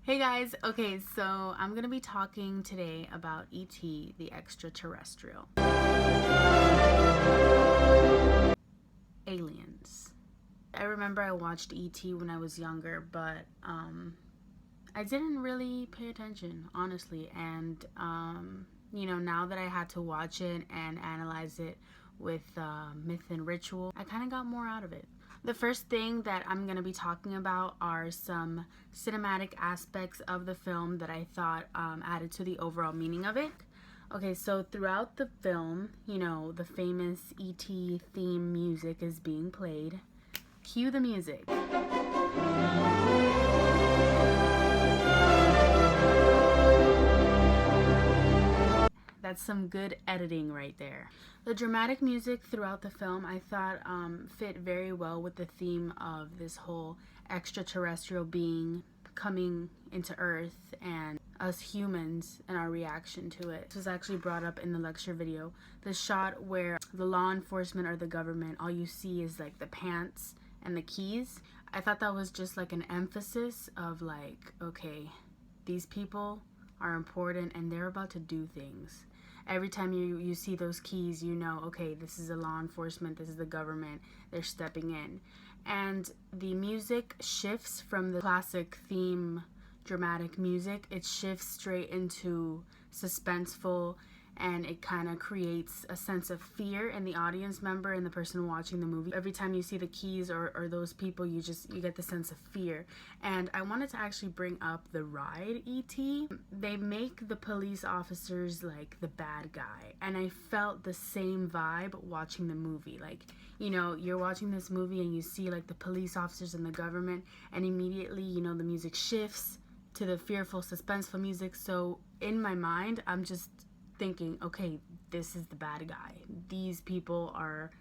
Hey guys, okay, so I'm gonna be talking today about E.T. the Extraterrestrial. Aliens. I remember I watched E.T. when I was younger, but I didn't really pay attention, honestly, and now that I had to watch it and analyze it with myth and ritual, I kind of got more out of it. The first thing that I'm going to be talking about are some cinematic aspects of the film that I thought added to the overall meaning of it. Okay, so throughout the film, the famous E.T. theme music is being played. Cue the music. That's some good editing right there. The dramatic music throughout the film I thought fit very well with the theme of this whole extraterrestrial being coming into Earth and us humans and our reaction to it. This was actually brought up in the lecture video. The shot where the law enforcement or the government, all you see is like the pants and the keys. I thought that was just like an emphasis of like, okay, these people are important and they're about to do things. Every time you see those keys, you know, okay, this is the law enforcement, this is the government, they're stepping in. And the music shifts from the classic theme dramatic music. It shifts straight into suspenseful, and it kind of creates a sense of fear in the audience member and the person watching the movie. Every time you see the keys or those people, you get the sense of fear. And I wanted to actually bring up the ride E.T. They make the police officers like the bad guy, and I felt the same vibe watching the movie. Like, you're watching this movie and you see like the police officers and the government, and immediately, the music shifts to the fearful, suspenseful music. So in my mind, I'm just thinking, okay, this is the bad guy. These people are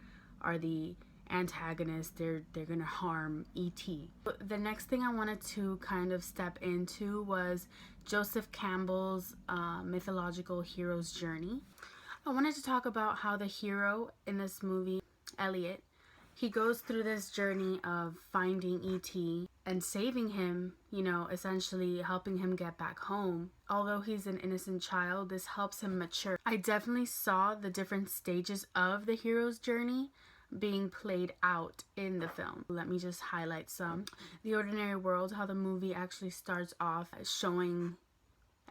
the antagonists. They're gonna harm E.T. The next thing I wanted to kind of step into was Joseph Campbell's mythological hero's journey. I wanted to talk about how the hero in this movie, Elliot, he goes through this journey of finding E.T. and saving him, essentially helping him get back home. Although he's an innocent child, this helps him mature. I definitely saw the different stages of the hero's journey being played out in the film. Let me just highlight some. The Ordinary World, how the movie actually starts off showing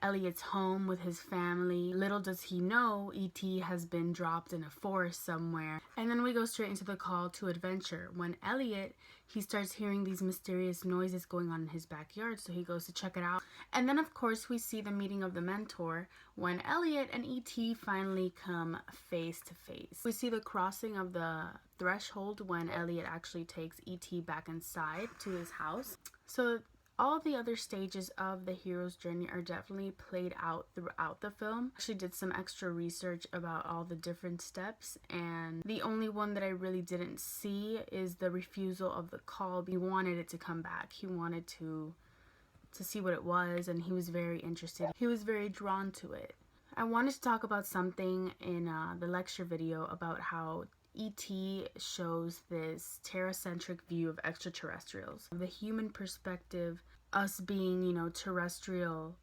Elliot's home with his family. Little does he know, E.T. has been dropped in a forest somewhere. And then we go straight into the call to adventure. When Elliot, he starts hearing these mysterious noises going on in his backyard, so he goes to check it out. And then of course we see the meeting of the mentor when Elliot and E.T. finally come face to face. We see the crossing of the threshold when Elliot actually takes E.T. back inside to his house. So all the other stages of the hero's journey are definitely played out throughout the film. I actually did some extra research about all the different steps, and the only one that I really didn't see is the refusal of the call. He wanted it to come back. He wanted to see what it was, and he was very interested. He was very drawn to it. I wanted to talk about something in the lecture video about how E.T. shows this Terra-centric view of extraterrestrials. The human perspective, us being, terrestrial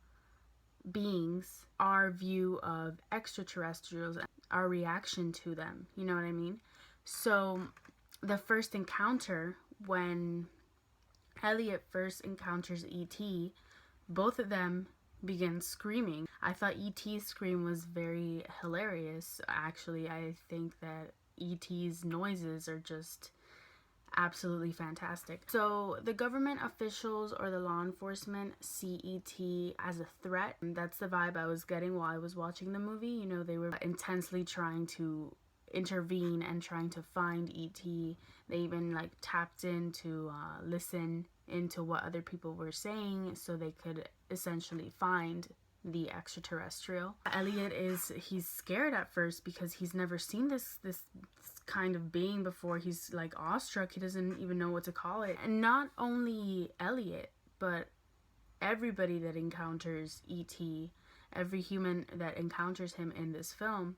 beings, our view of extraterrestrials, our reaction to them, you know what I mean? So the first encounter, when Elliot first encounters E.T., both of them begin screaming. I thought E.T.'s scream was very hilarious. Actually, I think that E.T.'s noises are just absolutely fantastic. So the government officials or the law enforcement see E.T. as a threat. And that's the vibe I was getting while I was watching the movie. They were intensely trying to intervene and trying to find E.T. They even tapped in to listen into what other people were saying so they could essentially find the extraterrestrial. Elliot he's scared at first because he's never seen this kind of being before. He's awestruck. He doesn't even know what to call it. And not only Elliot, but everybody that encounters E.T., every human that encounters him in this film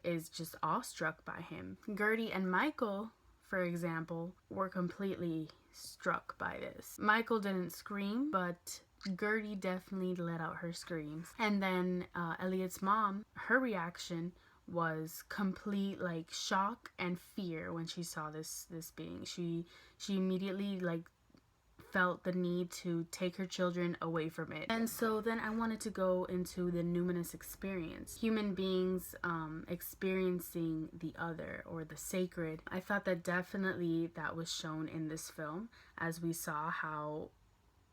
is just awestruck by him. Gertie and Michael, for example, were completely struck by this. Michael didn't scream, but Gertie definitely let out her screams. And then Elliot's mom, her reaction was complete like shock and fear when she saw this being. She immediately like felt the need to take her children away from it. And so then I wanted to go into the Numinous Experience, human beings experiencing the other or the sacred. I thought that definitely that was shown in this film, as we saw how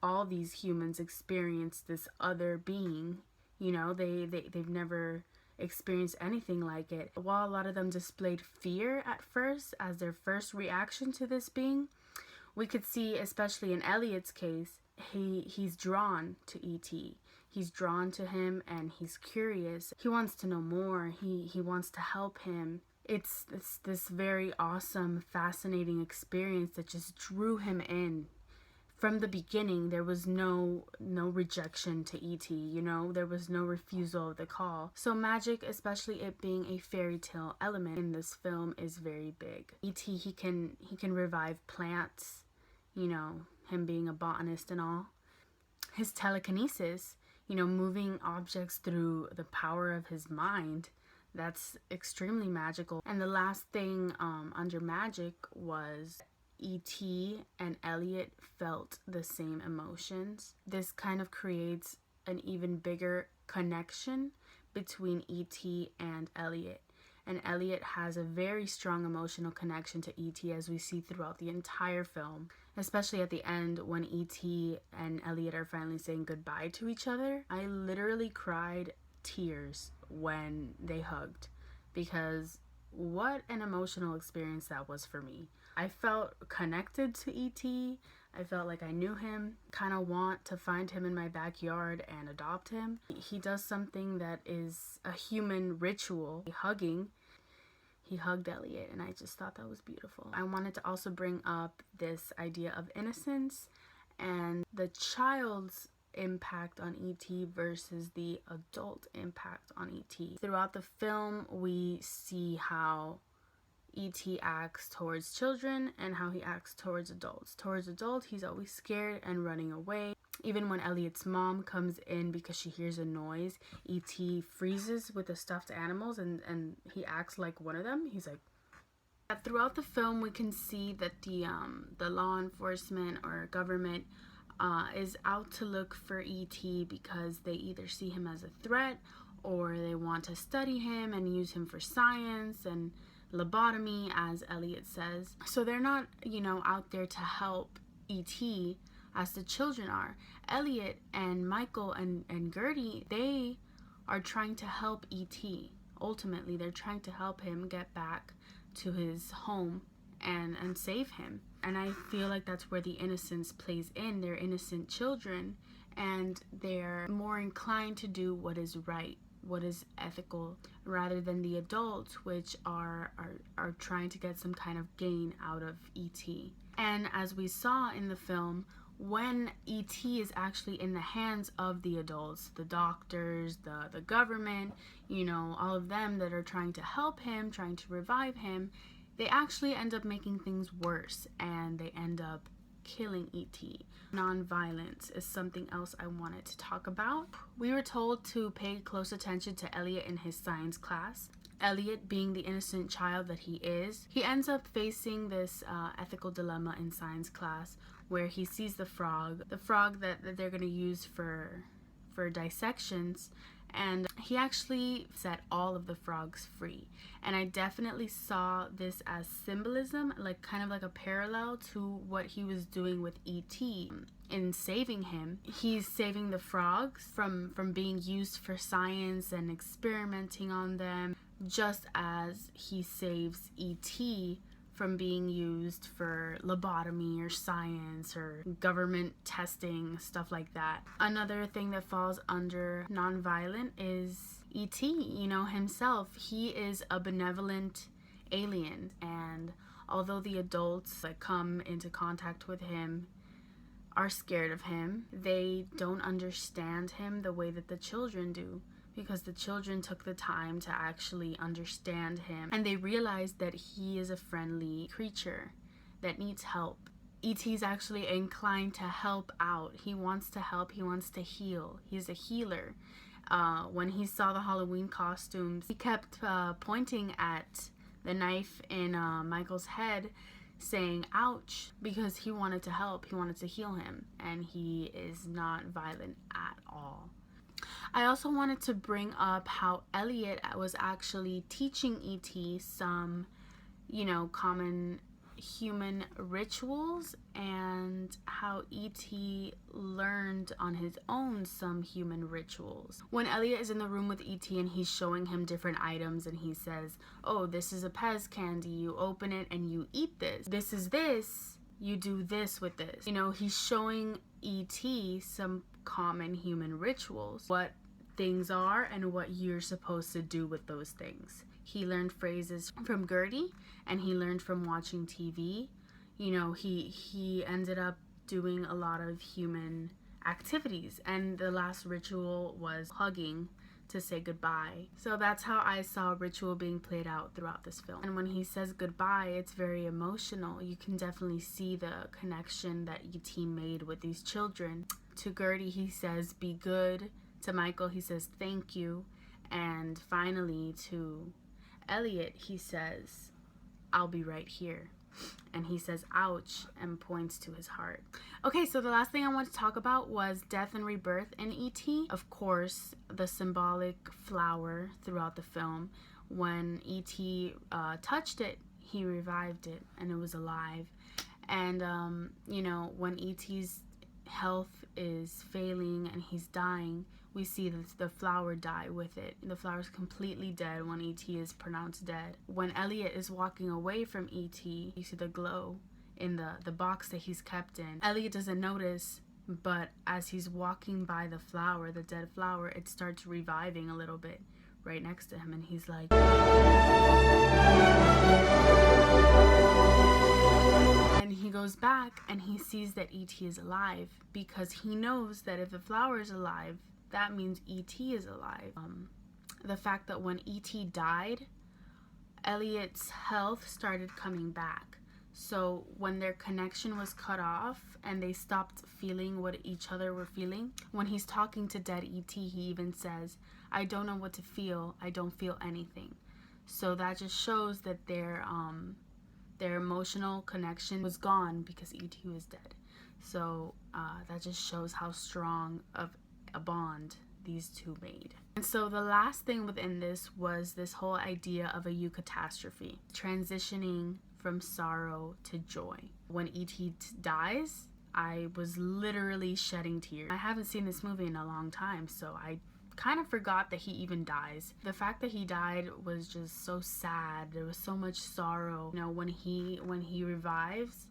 all these humans experience this other being. You know, they've never experienced anything like it. While a lot of them displayed fear at first as their first reaction to this being, we could see, especially in Elliot's case, he's drawn to E.T. He's drawn to him and he's curious. He wants to know more. He wants to help him. It's this very awesome, fascinating experience that just drew him in. From the beginning, there was no rejection to E.T., you know? There was no refusal of the call. So magic, especially it being a fairy tale element in this film, is very big. E.T., he can revive plants, you know, him being a botanist and all. His telekinesis, you know, moving objects through the power of his mind, that's extremely magical. And the last thing under magic was E.T. and Elliot felt the same emotions. This kind of creates an even bigger connection between E.T. and Elliot. And Elliot has a very strong emotional connection to E.T. as we see throughout the entire film, especially at the end when E.T. and Elliot are finally saying goodbye to each other. I literally cried tears when they hugged, because what an emotional experience that was for me. I felt connected to E.T. I felt like I knew him, kind of want to find him in my backyard and adopt him. He does something that is a human ritual, hugging. He hugged Elliot, and I just thought that was beautiful. I wanted to also bring up this idea of innocence and the child's impact on E.T. versus the adult impact on E.T. Throughout the film, we see how E.T. acts towards children and how he acts towards adults. Towards adults, he's always scared and running away. Even when Elliot's mom comes in because she hears a noise, E.T. freezes with the stuffed animals and he acts like one of them. He's like... Throughout the film, we can see that the law enforcement or government is out to look for E.T. because they either see him as a threat or they want to study him and use him for science and lobotomy, as Elliot says. So they're not, you know, out there to help E.T. as the children are. Elliot and Michael and Gertie, they are trying to help E.T. Ultimately, they're trying to help him get back to his home and save him. And I feel like that's where the innocence plays in. They're innocent children, and they're more inclined to do what is right, what is ethical, rather than the adults, which are trying to get some kind of gain out of E.T. And as we saw in the film, when E.T. is actually in the hands of the adults, the doctors, the government, you know, all of them that are trying to help him, trying to revive him, they actually end up making things worse, and they end up killing E.T. Nonviolence is something else I wanted to talk about. We were told to pay close attention to Elliot in his science class. Elliot, being the innocent child that he is, he ends up facing this ethical dilemma in science class where he sees the frog that they're going to use for dissections, and he actually set all of the frogs free. And I definitely saw this as symbolism, like kind of like a parallel to what he was doing with E.T. in saving him. He's saving the frogs from being used for science and experimenting on them, just as he saves E.T. from being used for lobotomy or science or government testing, stuff like that. Another thing that falls under nonviolent is E.T., you know, himself. He is a benevolent alien, and although the adults that come into contact with him are scared of him, they don't understand him the way that the children do, because the children took the time to actually understand him, and they realized that he is a friendly creature that needs help E.T.'s actually inclined to help out. He wants to help. He wants to heal. He's a healer. When he saw the Halloween costumes, he kept pointing at the knife in Michael's head, saying ouch, because he wanted to help. He wanted to heal him, and he is not violent at all. I also wanted to bring up how Elliot was actually teaching E.T. some, common human rituals, and how E.T. learned on his own some human rituals. When Elliot is in the room with E.T. and he's showing him different items, and he says, oh, this is a Pez candy, you open it and you eat this. This is this, you do this with this. He's showing E.T. some common human rituals, what things are and what you're supposed to do with those things. He learned phrases from Gertie, and he learned from watching TV. He ended up doing a lot of human activities, and the last ritual was hugging to say goodbye. So that's how I saw ritual being played out throughout this film. And when he says goodbye, it's very emotional. You can definitely see the connection that E.T. made with these children. To Gertie, he says, be good. To Michael, he says, thank you. And finally, to Elliot, he says, I'll be right here. And he says, ouch, and points to his heart. Okay, so the last thing I want to talk about was death and rebirth in E.T. Of course, the symbolic flower throughout the film. When E.T. touched it, he revived it, and it was alive. And, when E.T.'s health is failing and he's dying, we see the flower die with it. The flower's completely dead when E.T. is pronounced dead. When Elliot is walking away from E.T., you see the glow in the box that he's kept in. Elliot doesn't notice, but as he's walking by the flower, the dead flower, it starts reviving a little bit right next to him, and he's like... And he goes back and he sees that E.T. is alive, because he knows that if the flower is alive, that means E.T. is alive. The fact that when E.T. died, Elliot's health started coming back. So when their connection was cut off and they stopped feeling what each other were feeling, when he's talking to dead E.T., he even says, I don't know what to feel. I don't feel anything. So that just shows that their emotional connection was gone because E.T. was dead. So that just shows how strong of a bond these two made. And so the last thing within this was this whole idea of a Eucatastrophe, transitioning from sorrow to joy. When E.T. dies, I was literally shedding tears. I haven't seen this movie in a long time, so I kind of forgot that he even dies. The fact that he died was just so sad. There was so much sorrow. When he revives,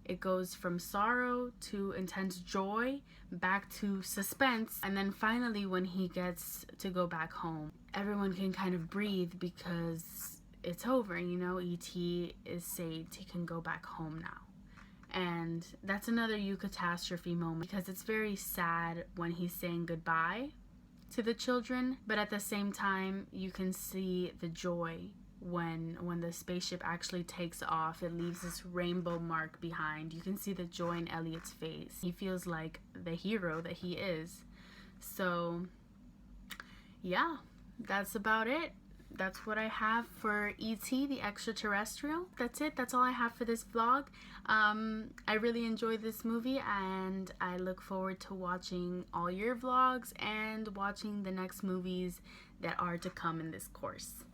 it goes from sorrow to intense joy, back to suspense, and then finally when he gets to go back home, everyone can kind of breathe because it's over, E.T. is saved, he can go back home now. And that's another Eucatastrophe moment, because it's very sad when he's saying goodbye to the children, but at the same time you can see the joy when the spaceship actually takes off. It leaves this rainbow mark behind. You can see the joy in Elliot's face. He feels like the hero that he is. So yeah, that's about it. That's what I have for E.T. the Extraterrestrial. That's it. That's all I have for this vlog. I really enjoyed this movie, and I look forward to watching all your vlogs and watching the next movies that are to come in this course.